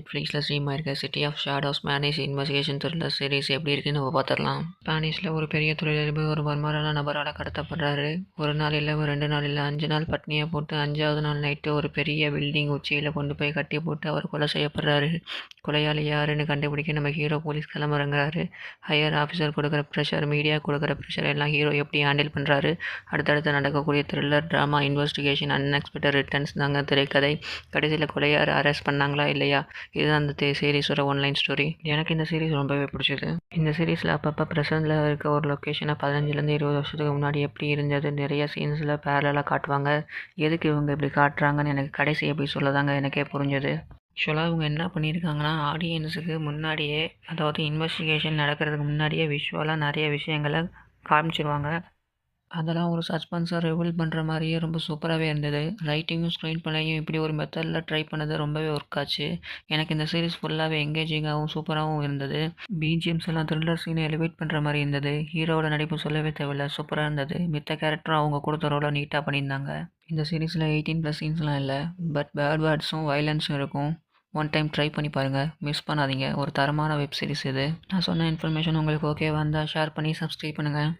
நெட்ஃப்ளிக்ஸில் ஸ்ட்ரீம் ஆயிருக்க City of Shadows Spanish investigation thriller series எப்படி இருக்குன்னு நம்ம பார்த்துடலாம். ஸ்பானிஷில் ஒரு பெரிய தொழிலதிபர் ஒரு மர்மமான நபரால் கடத்தப்படுறாரு. ஒரு நாள் இல்லை, ஒரு 2 நாள் இல்லை, 5 நாள் பட்னியை போட்டு 5வது நாள் நைட்டு ஒரு பெரிய பில்டிங் உச்சியில் கொண்டு போய் கட்டி போட்டு அவர் கொலை செய்யப்படுறாரு. கொலையாளி யாருன்னு கண்டுபிடிக்க நம்ம ஹீரோ போலீஸ் கிளம்புறங்கிறாரு. ஹையர் ஆஃபீஸர் கொடுக்குற ப்ரெஷர், மீடியா கொடுக்குற ப்ரெஷர் எல்லாம் ஹீரோ எப்படி ஹேண்டில் பண்ணுறாரு. அடுத்தடுத்து நடக்கக்கூடிய thriller, drama, investigation, unexpected returns தாங்க திரைக்கதை. கடைசியில் கொலையார் அரெஸ்ட் பண்ணாங்களா இல்லையா, இதுதான் அந்த சீரீஸோட ஒன்லைன் ஸ்டோரி. எனக்கு இந்த சீரீஸ் ரொம்பவே பிடிச்சது. இந்த சீரீஸில் அப்பப்போ ப்ரெசண்டில் இருக்க ஒரு லொக்கேஷனை 15லேருந்து 20 வருஷத்துக்கு முன்னாடி எப்படி இருந்தது நிறைய சீன்ஸில் பேரலாக காட்டுவாங்க. எதுக்கு இவங்க இப்படி காட்டுறாங்கன்னு எனக்கு கடைசி எப்படி சொல்லதாங்க எனக்கே புரிஞ்சது. ஆக்சுவலாக இவங்க என்ன பண்ணியிருக்காங்கன்னா, ஆடியன்ஸுக்கு முன்னாடியே, அதாவது இன்வெஸ்டிகேஷன் நடக்கிறதுக்கு முன்னாடியே விஷுவலாக நிறைய விஷயங்களை காமிச்சிருவாங்க. அதெல்லாம் ஒரு சஸ்பென்ஸாக ரிவீல் பண்ணுற மாதிரியே ரொம்ப சூப்பராகவே இருந்தது. ரைட்டிங்கும் ஸ்க்ரீன் பிளேயும் இப்படி ஒரு மெத்தடில் ட்ரை பண்ணது ரொம்பவே ஒர்க் ஆச்சு. எனக்கு இந்த சீரிஸ் ஃபுல்லாகவே எங்கேஜிங்காகவும் சூப்பராகவும் இருந்தது. பிஜிஎம்ஸ் எல்லாம் த்ரில்லர் சீனை எலிவேட் பண்ணுற மாதிரி இருந்தது. ஹீரோவோட நடிப்பு சொல்லவே தேவையில்ல, சூப்பராக இருந்தது. மித்த கேரக்டரும் அவங்க கொடுத்த ரோலை நீட்டாக பண்ணியிருந்தாங்க. இந்த சீரீஸில் 18+ சீன்ஸ்லாம் இல்லை, பட் பேட் வேர்ட்ஸும் வைலன்ஸும் இருக்கும். ஒன் டைம் ட்ரை பண்ணி பாருங்கள், மிஸ் பண்ணாதீங்க. ஒரு தரமான வெப் சீரிஸ் இது. நான் சொன்ன இன்ஃபர்மேஷன் உங்களுக்கு ஓகேவா இருந்தால் ஷேர் பண்ணி சப்ஸ்கிரைப் பண்ணுங்கள்.